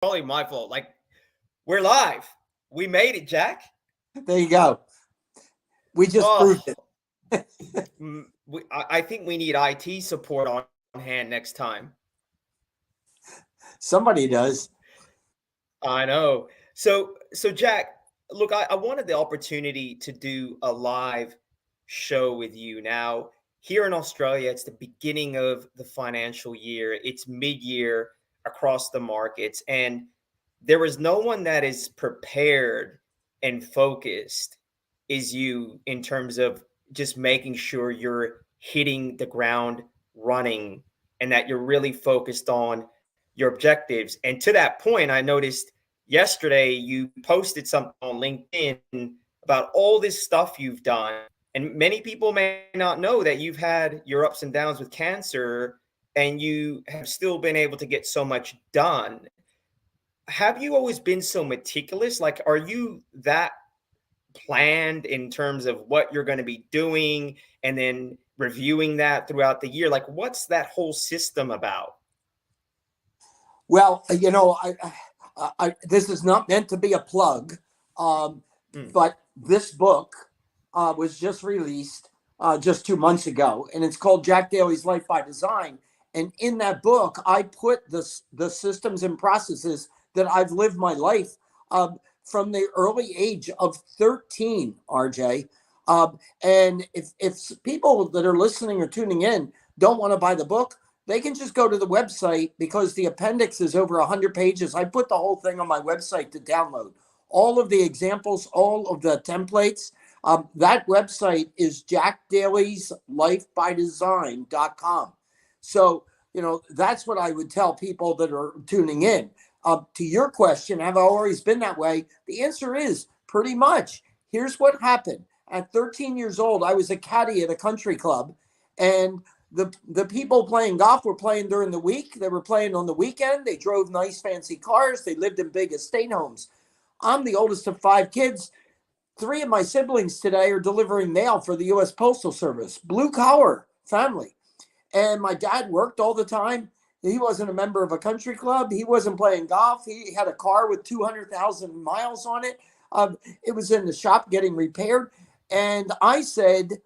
probably my fault. Like, we're live. We made it, Jack. There you go. We just proved Oh, it. I think we need IT support on hand next time. Somebody does. I know. So Jack, look, I wanted the opportunity to do a live show with you. Now, here in Australia, it's the beginning of the financial year. It's mid-year across the markets, and there is no one that is prepared and focused is you in terms of just making sure you're hitting the ground running and that you're really focused on your objectives. And to that point, I noticed yesterday you posted something on LinkedIn about all this stuff you've done. And many people may not know that you've had your ups and downs with cancer and you have still been able to get so much done. Have you always been so meticulous? Like, are you that planned in terms of what you're going to be doing and then reviewing that throughout the year? Like, what's that whole system about? Well, this is not meant to be a plug, um, Mm. but this book was just released just 2 months ago, and it's called Jack Daly's Life by Design. And in that book, I put the systems and processes that I've lived my life from the early age of 13, RJ. And if people that are listening or tuning in don't want to buy the book, they can just go to the website because the appendix is over 100 pages. I put the whole thing on my website to download. All of the examples, all of the templates. That website is jackdalyslifebydesign.com. So, that's what I would tell people that are tuning in. To your question, have I always been that way? The answer is pretty much. Here's what happened. At 13 years old, I was a caddy at a country club, and the people playing golf were playing during the week. They were playing on the weekend. They drove nice, fancy cars. They lived in big estate homes. I'm the oldest of 5 kids. 3 of my siblings today are delivering mail for the U.S. Postal Service, blue collar family. And my dad worked all the time. He wasn't a member of a country club. He wasn't playing golf. He had a car with 200,000 miles on it. It was in the shop getting repaired. And I said,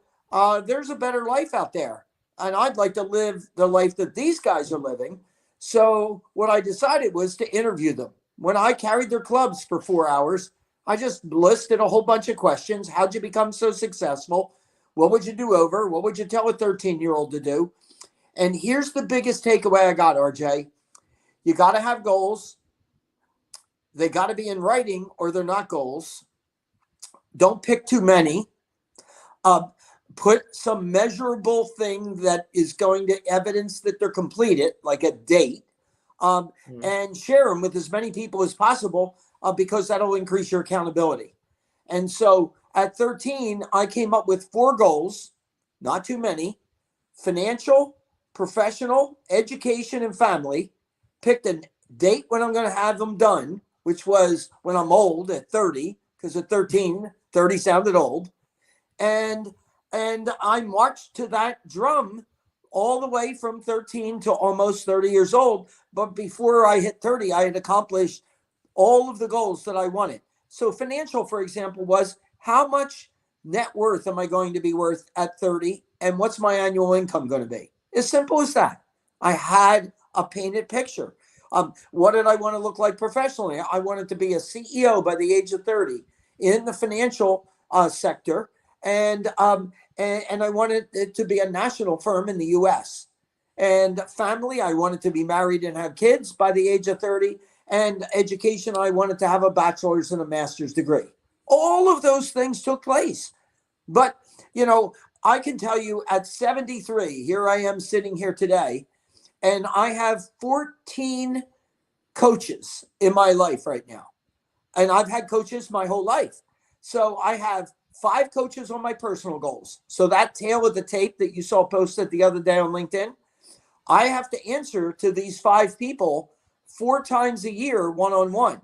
there's a better life out there. And I'd like to live the life that these guys are living. So what I decided was to interview them. When I carried their clubs for 4 hours, I just listed a whole bunch of questions. How'd you become so successful? What would you do over? What would you tell a 13-year-old to do? And here's the biggest takeaway I got, RJ. You got to have goals. They got to be in writing or they're not goals. Don't pick too many. Put some measurable thing that is going to evidence that they're completed, like a date, Mm. and share them with as many people as possible because that'll increase your accountability. And so at 13, I came up with 4 goals, not too many: financial, professional, education, and family. Picked a date when I'm going to have them done, which was when I'm old at 30, because at 13, 30 sounded old. And I marched to that drum all the way from 13 to almost 30 years old. But before I hit 30, I had accomplished all of the goals that I wanted. So financial, for example, was how much net worth am I going to be worth at 30? And what's my annual income going to be? As simple as that. I had a painted picture. What did I want to look like professionally? I wanted to be a CEO by the age of 30 in the financial sector. And I wanted it to be a national firm in the U.S. And family, I wanted to be married and have kids by the age of 30. And education, I wanted to have a bachelor's and a master's degree. All of those things took place. But, I can tell you at 73, here I am sitting here today, and I have 14 coaches in my life right now. And I've had coaches my whole life. So I have 5 coaches on my personal goals. So that tail of the tape that you saw posted the other day on LinkedIn, I have to answer to these 5 people 4 times a year, one-on-one.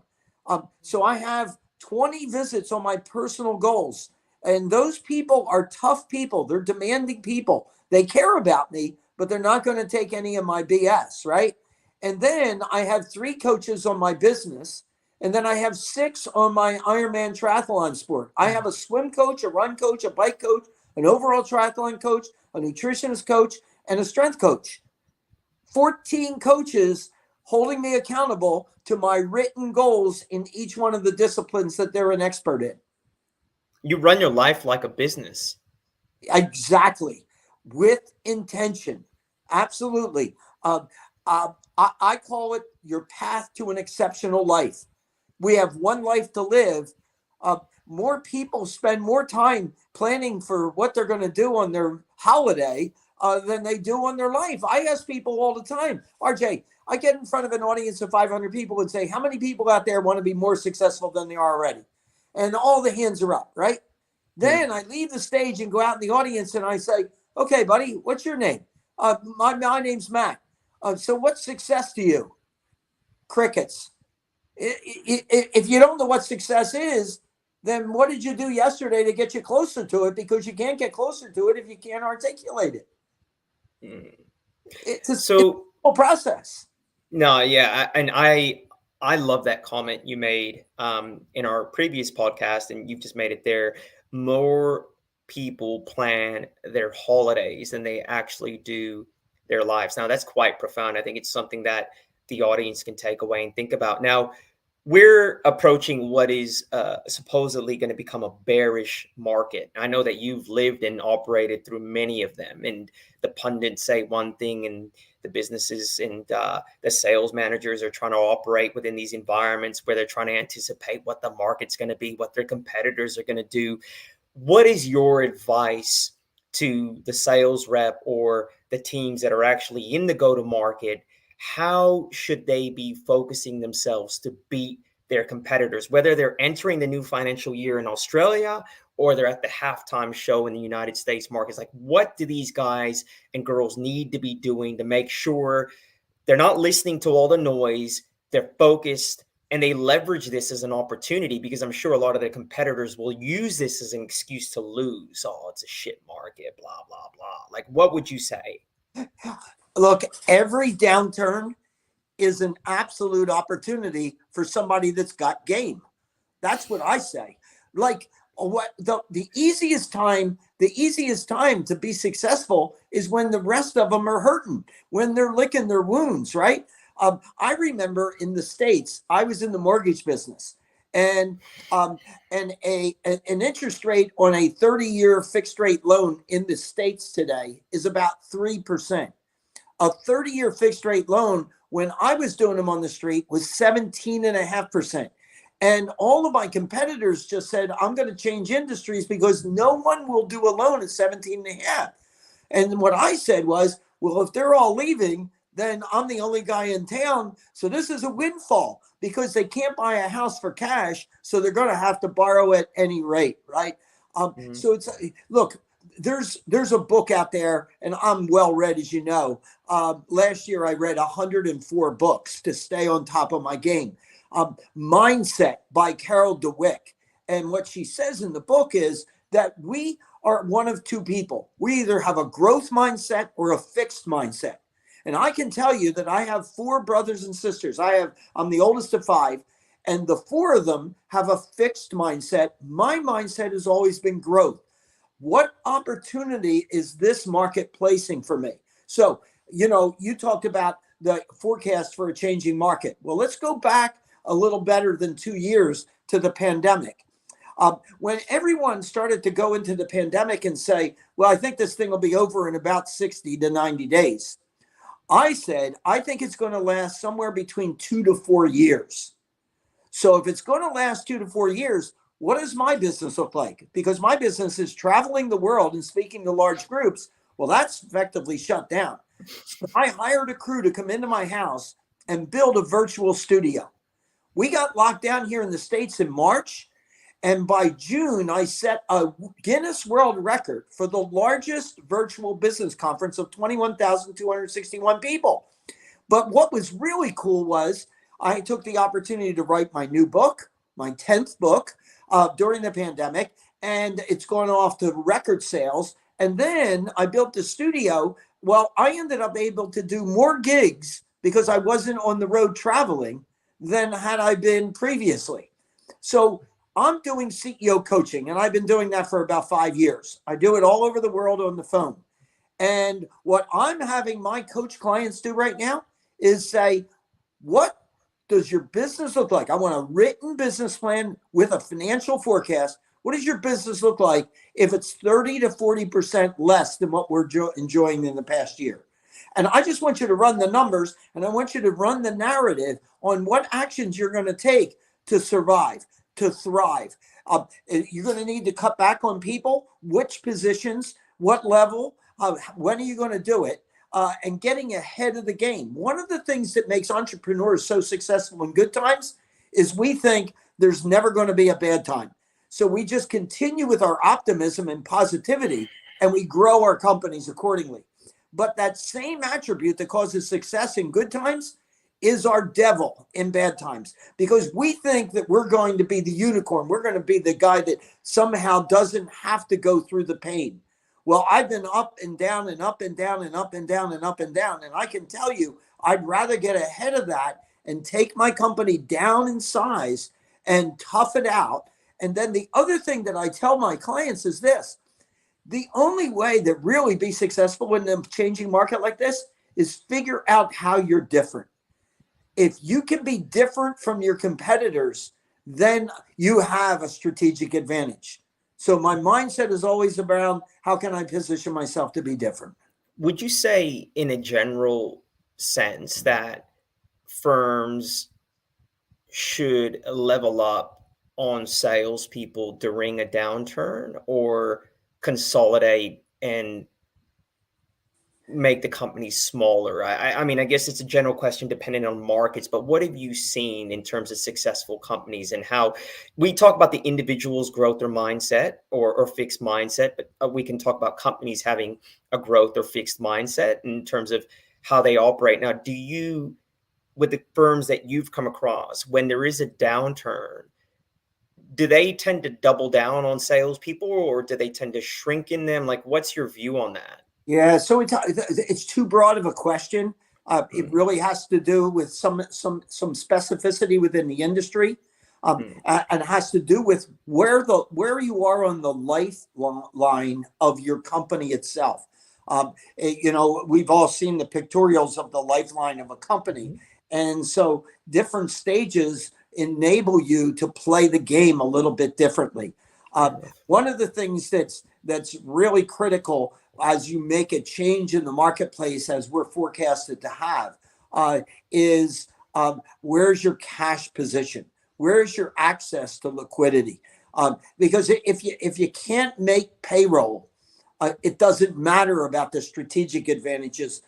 So I have 20 visits on my personal goals. And those people are tough people. They're demanding people. They care about me, but they're not going to take any of my BS, right? And then I have 3 coaches on my business. And then I have 6 on my Ironman triathlon sport. I have a swim coach, a run coach, a bike coach, an overall triathlon coach, a nutritionist coach, and a strength coach. 14 coaches holding me accountable to my written goals in each one of the disciplines that they're an expert in. You run your life like a business. Exactly. With intention. Absolutely. I call it your path to an exceptional life. We have one life to live. More people spend more time planning for what they're going to do on their holiday than they do on their life. I ask people all the time, RJ, I get in front of an audience of 500 people and say, how many people out there want to be more successful than they are already? And all the hands are up, right? Then I leave the stage and go out in the audience and I say, okay, buddy, what's your name? My name's Matt. So what's success to you? Crickets. If you don't know what success is, then what did you do yesterday to get you closer to it? Because you can't get closer to it if you can't articulate it. It's a simple process. No, yeah, I love that comment you made in our previous podcast, and you've just made it there. More people plan their holidays than they actually do their lives. Now, that's quite profound. I think it's something that the audience can take away and think about. Now, we're approaching what is supposedly going to become a bearish market. I know that you've lived and operated through many of them, and the pundits say one thing, and the businesses and the sales managers are trying to operate within these environments where they're trying to anticipate what the market's going to be, what their competitors are going to do. What is your advice to the sales rep or the teams that are actually in the go-to-market? How should they be focusing themselves to beat their competitors, whether they're entering the new financial year in Australia or they're at the halftime show in the United States markets? Like, what do these guys and girls need to be doing to make sure they're not listening to all the noise, they're focused, and they leverage this as an opportunity? Because I'm sure a lot of their competitors will use this as an excuse to lose. Oh, it's a shit market, blah, blah, blah. Like, what would you say? Look, every downturn is an absolute opportunity for somebody that's got game. That's what I say. Like, what the easiest time to be successful is when the rest of them are hurting, when they're licking their wounds, right? I remember in the States, I was in the mortgage business, and an interest rate on a 30-year fixed rate loan in the States today is about 3%. A 30-year fixed rate loan, when I was doing them on the street, was 17.5%. And all of my competitors just said, I'm going to change industries because no one will do a loan at 17.5. And what I said was, well, if they're all leaving, then I'm the only guy in town. So this is a windfall because they can't buy a house for cash. So they're going to have to borrow at any rate, right? So it's, look, there's a book out there, and I'm well read, as you know. Last year, I read 104 books to stay on top of my game. Mindset by Carol DeWick. And what she says in the book is that we are one of 2 people. We either have a growth mindset or a fixed mindset. And I can tell you that I have 4 brothers and sisters. I'm the oldest of 5, and the 4 of them have a fixed mindset. My mindset has always been growth. What opportunity is this market placing for me? So, you talked about the forecast for a changing market. Well, let's go back a little better than 2 years to the pandemic. When everyone started to go into the pandemic and say, well, I think this thing will be over in about 60 to 90 days. I said, I think it's going to last somewhere between 2 to 4 years. So if it's going to last 2 to 4 years, what does my business look like? Because my business is traveling the world and speaking to large groups. Well, that's effectively shut down. So I hired a crew to come into my house and build a virtual studio. We got locked down here in the States in March. And by June, I set a Guinness World Record for the largest virtual business conference of 21,261 people. But what was really cool was I took the opportunity to write my new book, my 10th book, during the pandemic, and it's gone off to record sales. And then I built the studio. Well, I ended up able to do more gigs because I wasn't on the road traveling than had I been previously. So I'm doing CEO coaching, and I've been doing that for about 5 years. I do it all over the world on the phone. And what I'm having my coach clients do right now is say, what does your business look like? I want a written business plan with a financial forecast. What does your business look like if it's 30 to 40% less than what we're enjoying in the past year? And I just want you to run the numbers, and I want you to run the narrative on what actions you're going to take to survive, to thrive. You're going to need to cut back on people, which positions, what level, when are you going to do it? And getting ahead of the game. One of the things that makes entrepreneurs so successful in good times is we think there's never going to be a bad time. So we just continue with our optimism and positivity, and we grow our companies accordingly. But that same attribute that causes success in good times is our devil in bad times, because we think that we're going to be the unicorn. We're going to be the guy that somehow doesn't have to go through the pain. Well, I've been up and down and up and down and up and down and up and down. And I can tell you, I'd rather get ahead of that and take my company down in size and tough it out. And then the other thing that I tell my clients is this: the only way that really be successful in a changing market like this is figure out how you're different. If you can be different from your competitors, then you have a strategic advantage. So my mindset is always around, how can I position myself to be different? Would you say, in a general sense, that firms should level up on salespeople during a downturn, or consolidate and make the company smaller? I mean, I guess it's a general question depending on markets, but what have you seen in terms of successful companies, and how we talk about the individual's growth or mindset, or fixed mindset, but we can talk about companies having a growth or fixed mindset in terms of how they operate. Now, do you, with the firms that you've come across, when there is a downturn, do they tend to double down on salespeople, or do they tend to shrink in them? Like, what's your view on that? Yeah, so it's too broad of a question. It Mm, really has to do with some specificity within the industry, mm, and has to do with where you are on the lifeline of your company itself. We've all seen the pictorials of the lifeline of a company, mhm. and so different stages enable you to play the game a little bit differently. Fair Uh, enough. One of the things that's really critical as you make a change in the marketplace, as we're forecasted to have, is where's your cash position? Where's your access to liquidity? Because if you can't make payroll, it doesn't matter about the strategic advantages.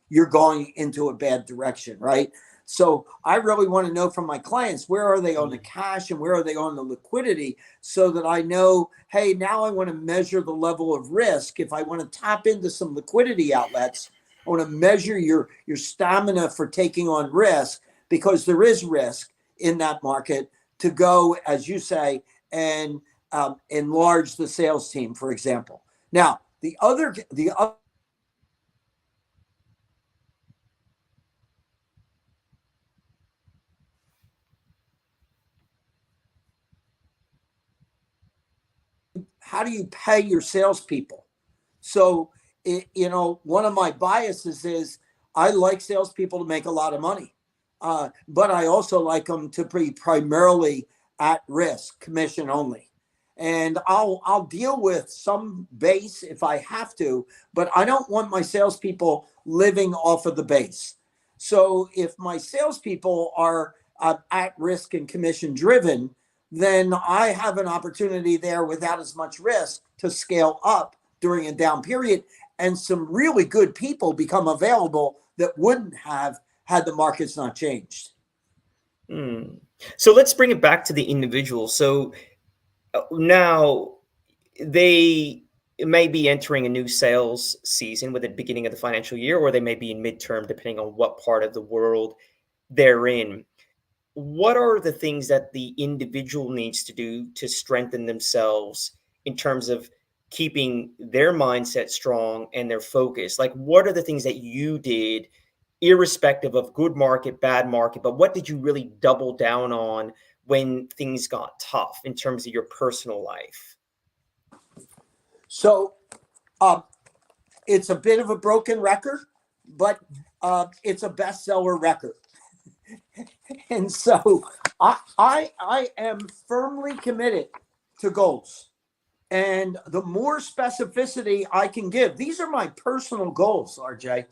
You're going into a bad direction, right? So I really want to know from my clients, where are they on the Mm. cash and where are they on the liquidity, so that I know, hey, now I want to measure the level of risk. If I want to tap into some liquidity outlets, I want to measure your stamina for taking on risk, because there is risk in that market, to go, as you say, and enlarge the sales team, for example. Now, the other how do you pay your salespeople? So, one of my biases is I like salespeople to make a lot of money, but I also like them to be primarily at risk, commission only. And I'll deal with some base if I have to, but I don't want my salespeople living off of the base. So if my salespeople are at risk and commission driven, then I have an opportunity there without as much risk to scale up during a down period, and some really good people become available that wouldn't have had the markets not changed. Mm. So let's bring it back to the individual. So now they may be entering a new sales season with the beginning of the financial year, or they may be in midterm, depending on what part of the world they're in. What are the things that the individual needs to do to strengthen themselves in terms of keeping their mindset strong and their focus? Like, what are the things that you did irrespective of good market, bad market, but what did you really double down on when things got tough in terms of your personal life? So uh, it's a bit of a broken record, but it's a bestseller record. And so I am firmly committed to goals. And the more specificity I can give, these are my personal goals, RJ,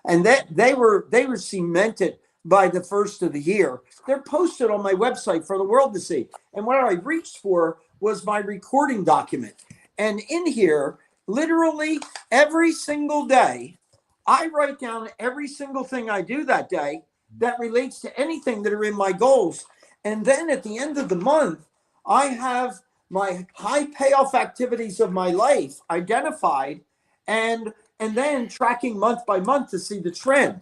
and that they were cemented by the first of the year. They're posted on my website for the world to see. And what I reached for was my recording document. And in here, literally every single day, I write down every single thing I do that day that relates to anything that are in my goals. And then at the end of the month, I have my high payoff activities of my life identified, and then tracking month by month to see the trend.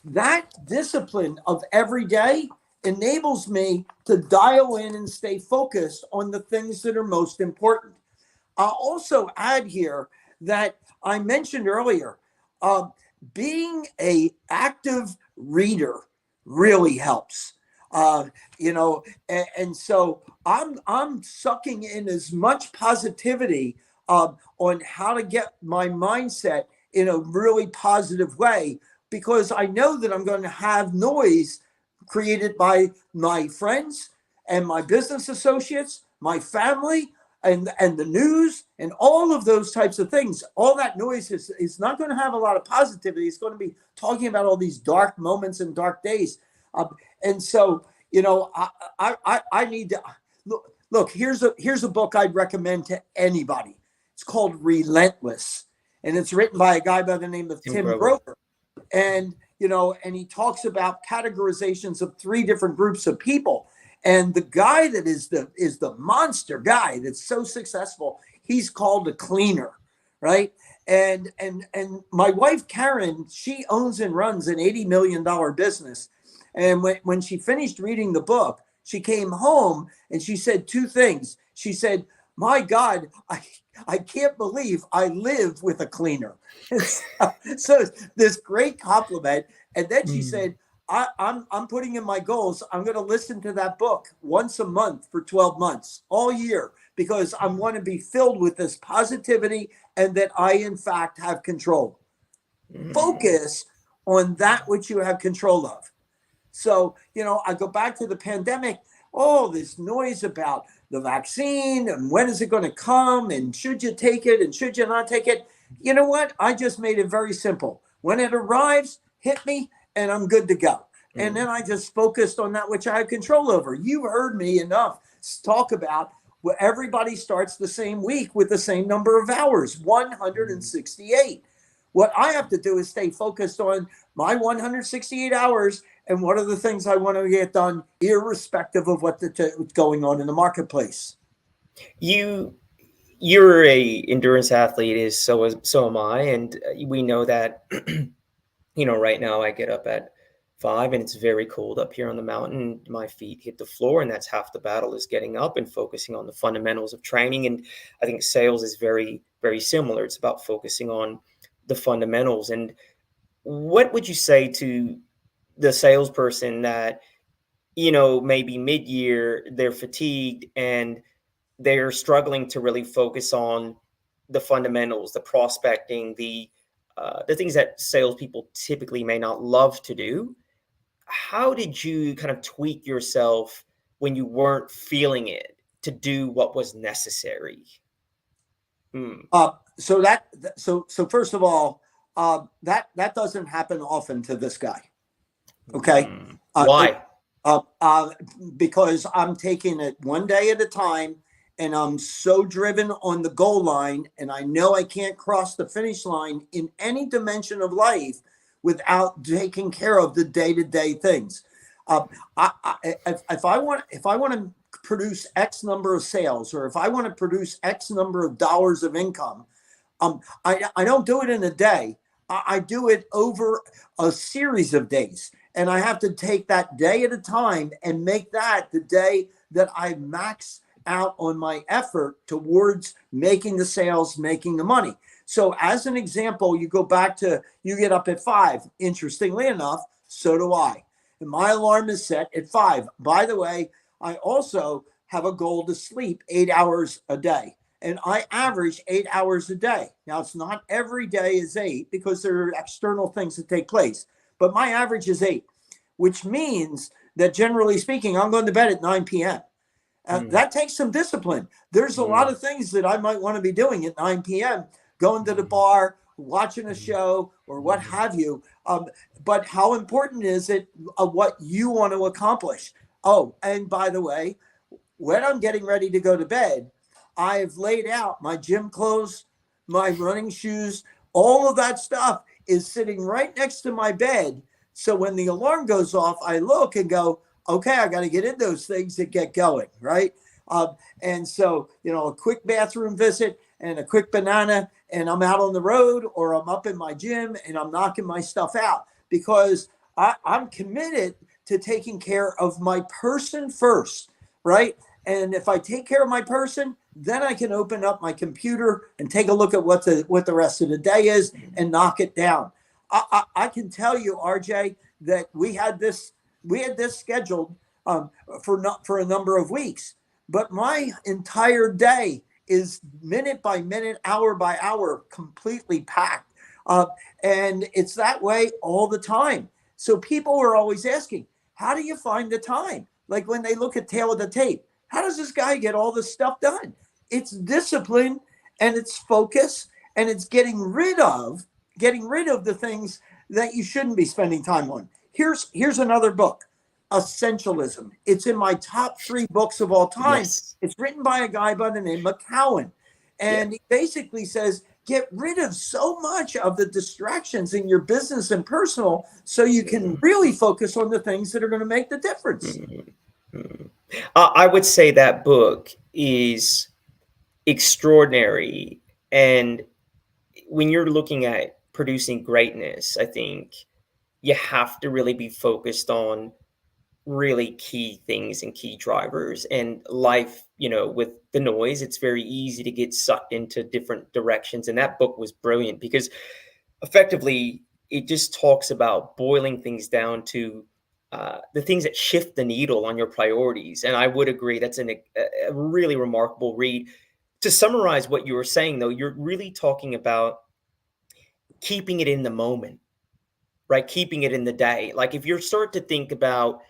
That discipline of every day enables me to dial in and stay focused on the things that are most important. I'll also add here that I mentioned earlier, uh, being a active reader really helps. Uh, and so I'm sucking in as much positivity on how to get my mindset in a really positive way, because I know that I'm going to have noise created by my friends and my business associates, my family, and the news and all of those types of things. All that noise is not going to have a lot of positivity. It's going to be talking about all these dark moments and dark days. And so, I need to look. Here's a book I'd recommend to anybody. It's called Relentless, and it's written by a guy by the name of Tim Grover. And and he talks about categorizations of 3 different groups of people. And the guy that is the monster guy that's so successful, he's called a cleaner, right? And my wife Karen, she owns and runs an $80 million business. And when she finished reading the book, she came home and she said 2 things. She said, "My God, I can't believe I live with a cleaner." So this great compliment. And then she said, I'm putting in my goals. I'm going to listen to that book once a month for 12 months, all year, because I want to be filled with this positivity and that I, in fact, have control. Focus on that which you have control of. So, I go back to the pandemic, all this noise about the vaccine and when is it going to come and should you take it and should you not take it? You know what? I just made it very simple. When it arrives, hit me and I'm good to go. And then I just focused on that which I have control over. You heard me enough talk about where everybody starts the same week with the same number of hours, 168. What I have to do is stay focused on my 168 hours and what are the things I want to get done, irrespective of what's going on in the marketplace. You're a endurance athlete, so am I, and we know that. Right now I get up at 5 and it's very cold up here on the mountain. My feet hit the floor, and that's half the battle, is getting up and focusing on the fundamentals of training. And I think sales is very, very similar. It's about focusing on the fundamentals. And what would you say to the salesperson that, maybe mid-year they're fatigued and they're struggling to really focus on the fundamentals, the prospecting, the things that salespeople typically may not love to do? How did you kind of tweak yourself when you weren't feeling it to do what was necessary? So first of all, that doesn't happen often to this guy. Okay. Why? Because I'm taking it one day at a time, and I'm so driven on the goal line, and I know I can't cross the finish line in any dimension of life without taking care of the day-to-day things. If I want to produce X number of sales, or if I want to produce X number of dollars of income, I don't do it in a day. I do it over a series of days. And I have to take that day at a time and make that the day that I max out on my effort towards making the sales, making the money. So as an example, you go back to, you get up at 5. Interestingly enough, so do I. And my alarm is set at 5. By the way, I also have a goal to sleep 8 hours a day. And I average 8 hours a day. Now, it's not every day is 8 because there are external things that take place, but my average is 8, which means that generally speaking, I'm going to bed at 9 p.m. That takes some discipline. There's a lot of things that I might want to be doing at 9 p.m., going to the bar, watching a show, or what have you. But how important is it what you want to accomplish? Oh, and by the way, when I'm getting ready to go to bed, I've laid out my gym clothes, my running shoes, all of that stuff is sitting right next to my bed. So when the alarm goes off, I look and go, okay, I got to get in those things to get going, right? And so, a quick bathroom visit and a quick banana, and I'm out on the road, or I'm up in my gym and I'm knocking my stuff out, because I'm committed to taking care of my person first, right? And if I take care of my person, then I can open up my computer and take a look at what the rest of the day is and knock it down. I can tell you, RJ, that we had this scheduled for a number of weeks, but my entire day is minute by minute, hour by hour, completely packed. And it's that way all the time. So people are always asking, how do you find the time? Like when they look at tail of the tape, how does this guy get all this stuff done? It's discipline, and it's focus, and it's getting rid of the things that you shouldn't be spending time on. Here's another book, Essentialism. It's in my top 3 books of all time. Yes. It's written by a guy by the name of Cowan. And he basically says, get rid of so much of the distractions in your business and personal so you can really focus on the things that are going to make the difference. I would say that book is extraordinary. And when you're looking at producing greatness, I think you have to really be focused on really key things and key drivers. And life, with the noise, it's very easy to get sucked into different directions. And that book was brilliant because effectively it just talks about boiling things down to the things that shift the needle on your priorities. And I would agree that's a really remarkable read. To summarize what you were saying, though, you're really talking about keeping it in the moment, right? Keeping it in the day. Like if you start to think about,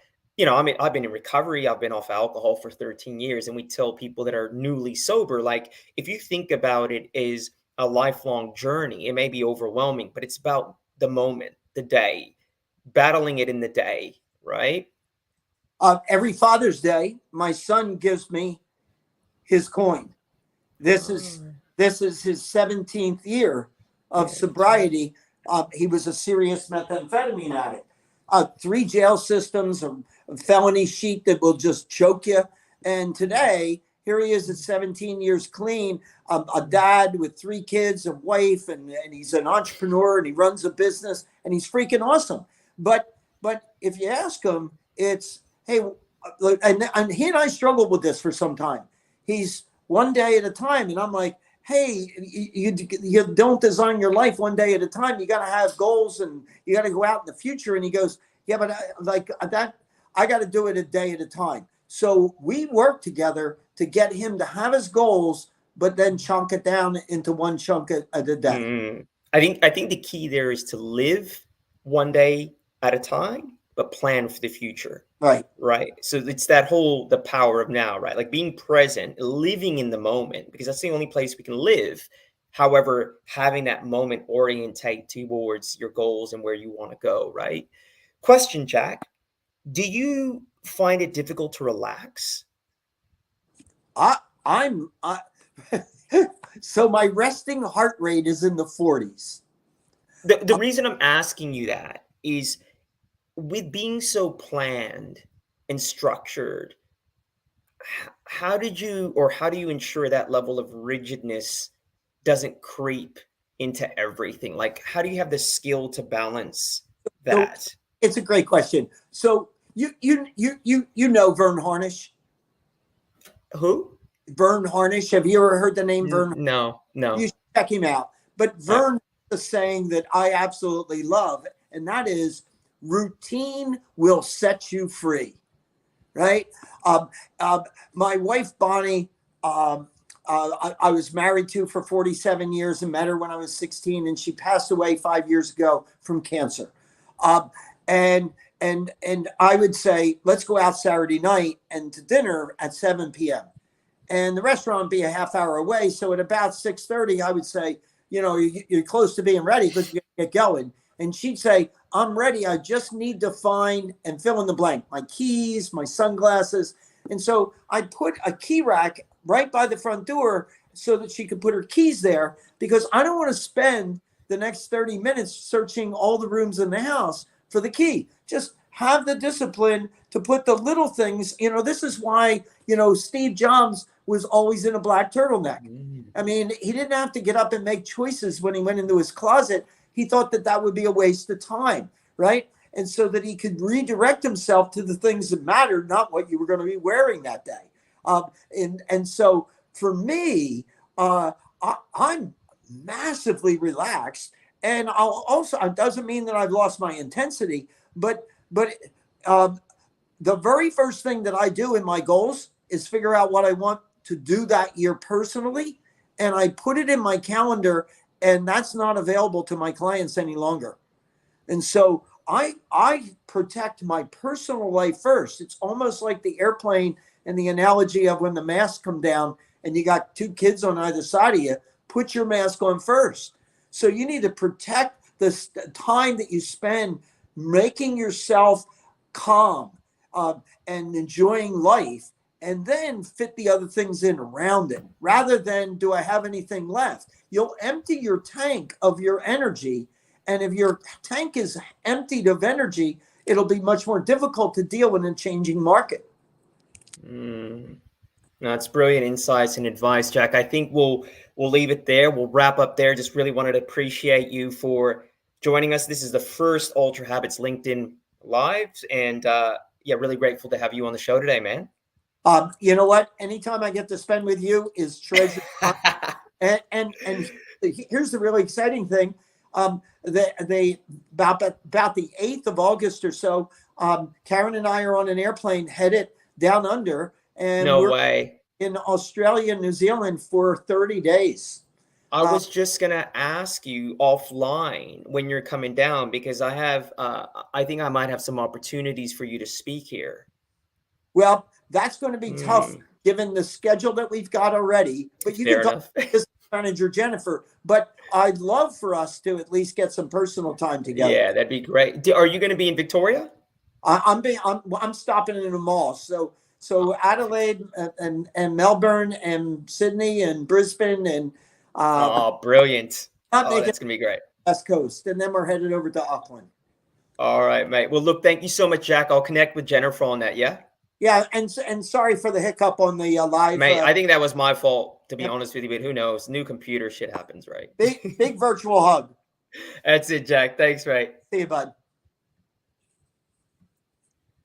I've been in recovery, I've been off alcohol for 13 years, and we tell people that are newly sober, like if you think about it as a lifelong journey, it may be overwhelming, but it's about the moment, the day, battling it in the day, right? Every Father's Day, my son gives me his coin. This is his 17th year of sobriety. He was a serious methamphetamine addict. 3 jail systems, a felony sheet that will just choke you. And today, here he is at 17 years clean, a dad with 3 kids, a wife, and he's an entrepreneur, and he runs a business, and he's freaking awesome. But if you ask him, it's, hey, and he and I struggled with this for some time. He's one day at a time, and I'm like, hey, you don't design your life one day at a time. You got to have goals, and you got to go out in the future. And he goes, yeah, but I got to do it a day at a time. So we work together to get him to have his goals, but then chunk it down into one chunk at a day. I think the key there is to live one day at a time, but plan for the future. Right. So it's the power of now, right? Like being present, living in the moment, because that's the only place we can live. However, having that moment orientate towards your goals and where you want to go, right? Question, Jack. Do you find it difficult to relax? So my resting heart rate is in the 40s. The reason I'm asking you that is with being so planned and structured, how do you ensure that level of rigidness doesn't creep into everything? Like, how do you have the skill to balance that? So it's a great question. So you know Vern Harnish? Who? Vern Harnish. Have you ever heard the name Vern? No. You should check him out. But Right. Vern, the saying that I absolutely love, and that is, routine will set you free, right? Um, my wife, Bonnie, I was married to for 47 years and met her when I was 16, and she passed away 5 years ago from cancer. Um, and and I would say, let's go out Saturday night and to dinner at 7 p.m. And the restaurant would be a half hour away. So at about 6:30, I would say, you're close to being ready because you get going. And she'd say, I'm ready. I just need to find and fill in the blank, my keys, my sunglasses. And so I put a key rack right by the front door so that she could put her keys there, because I don't want to spend the next 30 minutes searching all the rooms in the house for the key. Just have the discipline to put the little things. This is why, Steve Jobs was always in a black turtleneck. I mean, he didn't have to get up and make choices when he went into his closet. He thought that that would be a waste of time, right? And so that he could redirect himself to the things that mattered, not what you were going to be wearing that day. And so for me, I'm massively relaxed. And I'll also, it doesn't mean that I've lost my intensity, but um, the very first thing that I do in my goals is figure out what I want to do that year personally. And I put it in my calendar, and that's not available to my clients any longer. And so I protect my personal life first. It's almost like the airplane and the analogy of when the masks come down and you got two kids on either side of you, put your mask on first. So you need to protect the time that you spend making yourself calm and enjoying life, and then fit the other things in around it, rather than, do I have anything left? You'll empty your tank of your energy. And if your tank is emptied of energy, it'll be much more difficult to deal with a changing market. No, it's brilliant insights and advice, Jack. I think we'll leave it there. We'll wrap up there. Just really wanted to appreciate you for joining us. This is the first Ultra Habits LinkedIn Live, and yeah, really grateful to have you on the show today, man. You know what? Anytime I get to spend with you is treasure. and here's the really exciting thing. They about the 8th of August or so, Karen and I are on an airplane headed down under, and No we're way. in Australia and New Zealand for 30 days. I was just gonna ask you offline when you're coming down, because I think I might have some opportunities for you to speak here. Well, that's going to be tough Mm, given the schedule that we've got already. But you can fair talk enough. to business manager Jennifer. But I'd love for us to at least get some personal time together. Yeah, that'd be great. Are you gonna be in Victoria? I'm stopping in the mall. So Adelaide and Melbourne and Sydney and Brisbane, and but Oh, brilliant. not Oh, making that's gonna be great. the West Coast, and then we're headed over to Auckland. All right, mate. Well, look, thank you so much, Jack. I'll connect with Jennifer on that. Yeah, Yeah, and sorry for the hiccup on the live. mate. I think that was my fault, to be honest with you. But who knows? New computer shit happens, right? Big virtual hug. That's it, Jack. Thanks, mate. See you, bud.